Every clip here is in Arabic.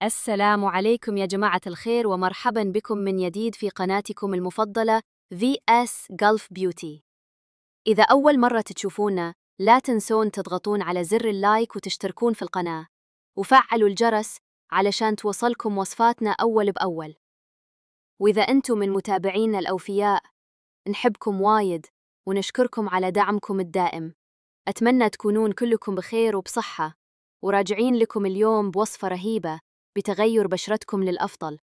السلام عليكم يا جماعة الخير ومرحبا بكم من جديد في قناتكم المفضلة VS Gulf Beauty. إذا أول مرة تشوفونا لا تنسون تضغطون على زر اللايك وتشتركون في القناة وفعلوا الجرس علشان توصلكم وصفاتنا أول بأول. وإذا أنتم من متابعينا الأوفياء نحبكم وايد ونشكركم على دعمكم الدائم. أتمنى تكونون كلكم بخير وبصحة، وراجعين لكم اليوم بوصفة رهيبة بتغير بشرتكم للأفضل،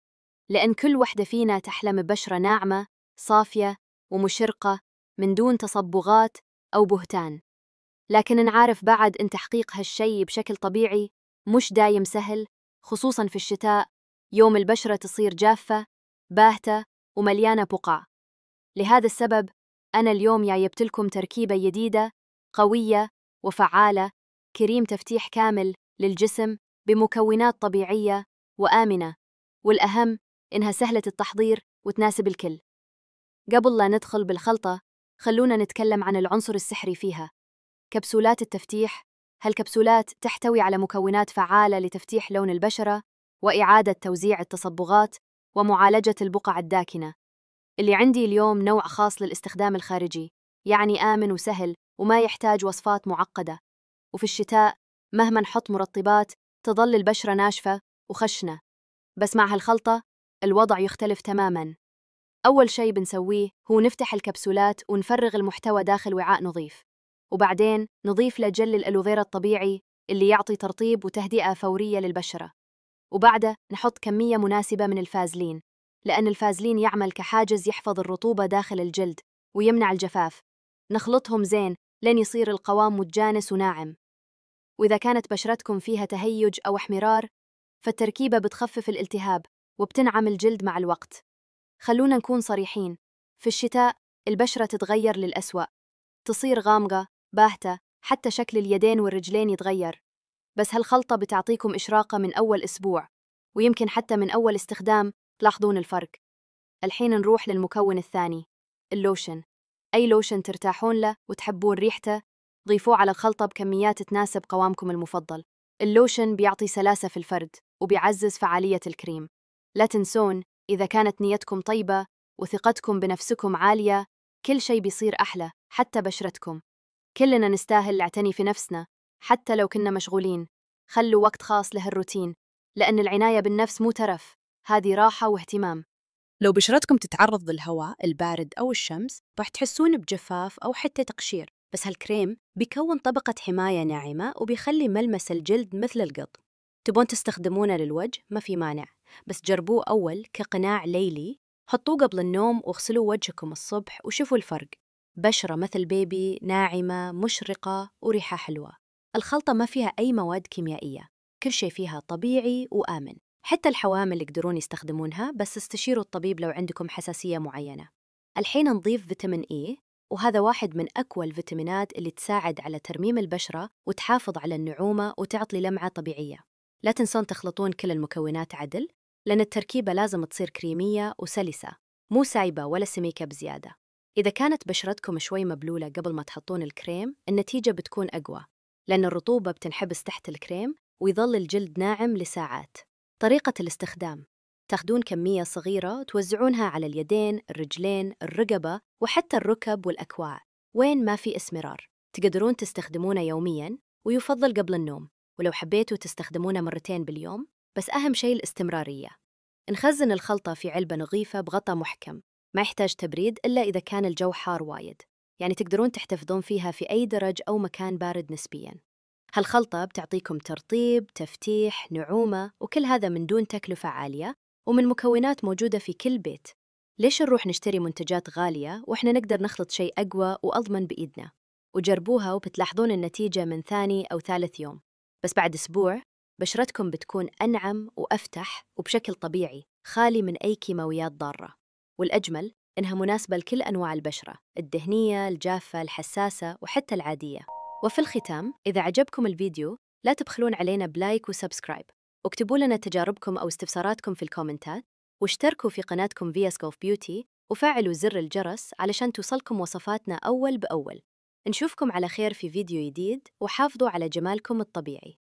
لأن كل وحدة فينا تحلم ببشرة ناعمة صافية ومشرقة من دون تصبغات أو بهتان. لكن نعرف بعد أن تحقيق هالشي بشكل طبيعي مش دايم سهل، خصوصاً في الشتاء يوم البشرة تصير جافة باهتة ومليانة بقع. لهذا السبب أنا اليوم جايبتلكم تركيبة جديدة قوية وفعالة، كريم تفتيح كامل للجسم بمكونات طبيعية وآمنة، والأهم إنها سهلة التحضير وتناسب الكل. قبل لا ندخل بالخلطة خلونا نتكلم عن العنصر السحري فيها، كبسولات التفتيح. هالكبسولات تحتوي على مكونات فعالة لتفتيح لون البشرة وإعادة توزيع التصبغات ومعالجة البقع الداكنة. اللي عندي اليوم نوع خاص للاستخدام الخارجي، يعني آمن وسهل وما يحتاج وصفات معقدة. وفي الشتاء مهما نحط مرطبات تظل البشرة ناشفة وخشنة، بس مع هالخلطة الوضع يختلف تماماً. أول شي بنسويه هو نفتح الكبسولات ونفرغ المحتوى داخل وعاء نظيف، وبعدين نضيف له جل الألوفيرا الطبيعي اللي يعطي ترطيب وتهدئة فورية للبشرة. وبعده نحط كمية مناسبة من الفازلين، لأن الفازلين يعمل كحاجز يحفظ الرطوبة داخل الجلد ويمنع الجفاف. نخلطهم زين لين يصير القوام متجانس وناعم. وإذا كانت بشرتكم فيها تهيج أو احمرار فالتركيبة بتخفف الالتهاب وبتنعم الجلد مع الوقت. خلونا نكون صريحين، في الشتاء البشرة تتغير للأسوأ، تصير غامقة باهتة، حتى شكل اليدين والرجلين يتغير. بس هالخلطة بتعطيكم إشراقة من أول أسبوع، ويمكن حتى من أول استخدام تلاحظون الفرق. الحين نروح للمكون الثاني، اللوشن. أي لوشن ترتاحون له وتحبون ريحته ضيفوه على الخلطة بكميات تناسب قوامكم المفضل. اللوشن بيعطي سلاسة في الفرد وبيعزز فعالية الكريم. لا تنسون، إذا كانت نيتكم طيبة وثقتكم بنفسكم عالية كل شيء بيصير أحلى، حتى بشرتكم. كلنا نستاهل نعتني في نفسنا حتى لو كنا مشغولين. خلوا وقت خاص له الروتين، لأن العناية بالنفس مو ترف، هذه راحة واهتمام. لو بشرتكم تتعرض للهواء البارد أو الشمس راح تحسون بجفاف أو حتى تقشير، بس هالكريم بيكون طبقة حماية ناعمة وبيخلي ملمس الجلد مثل القط. تبون تستخدمونه للوجه ما في مانع، بس جربوه أول كقناع ليلي، حطوه قبل النوم واغسلوا وجهكم الصبح وشوفوا الفرق. بشرة مثل بيبي، ناعمة مشرقة وريحة حلوة. الخلطة ما فيها أي مواد كيميائية، كل شيء فيها طبيعي وآمن. حتى الحوامل يقدرون يستخدمونها، بس استشيروا الطبيب لو عندكم حساسية معينة. الحين نضيف فيتامين إي، وهذا واحد من أقوى الفيتامينات اللي تساعد على ترميم البشرة وتحافظ على النعومة وتعطي لمعة طبيعية. لا تنسون تخلطون كل المكونات عدل، لأن التركيبة لازم تصير كريمية وسلسة، مو سايبة ولا سميكة بزيادة. إذا كانت بشرتكم شوي مبلولة قبل ما تحطون الكريم النتيجة بتكون أقوى، لأن الرطوبة بتنحبس تحت الكريم ويظل الجلد ناعم لساعات. طريقة الاستخدام: تاخدون كمية صغيرة توزعونها على اليدين، الرجلين، الرقبة وحتى الركب والأكواع. وين ما في اسمرار تقدرون تستخدمونه يومياً، ويفضل قبل النوم، ولو حبيتوا تستخدمونه مرتين باليوم، بس أهم شيء الاستمرارية. نخزن الخلطة في علبة نظيفة بغطاء محكم، ما يحتاج تبريد إلا إذا كان الجو حار وايد، يعني تقدرون تحتفظون فيها في أي درج أو مكان بارد نسبياً. هالخلطة بتعطيكم ترطيب، تفتيح، نعومة، وكل هذا من دون تكلفة عالية ومن مكونات موجودة في كل بيت. ليش نروح نشتري منتجات غالية وإحنا نقدر نخلط شيء أقوى وأضمن بإيدنا؟ وجربوها وبتلاحظون النتيجة من ثاني أو ثالث يوم، بس بعد أسبوع بشرتكم بتكون أنعم وأفتح وبشكل طبيعي، خالي من أي كيماويات ضارة. والأجمل إنها مناسبة لكل أنواع البشرة، الدهنية، الجافة، الحساسة وحتى العادية. وفي الختام، إذا عجبكم الفيديو لا تبخلون علينا بلايك وسبسكرايب، واكتبوا لنا تجاربكم أو استفساراتكم في الكومنتات، واشتركوا في قناتكم VS Gulf Beauty وفعلوا زر الجرس علشان توصلكم وصفاتنا أول بأول. نشوفكم على خير في فيديو جديد، وحافظوا على جمالكم الطبيعي.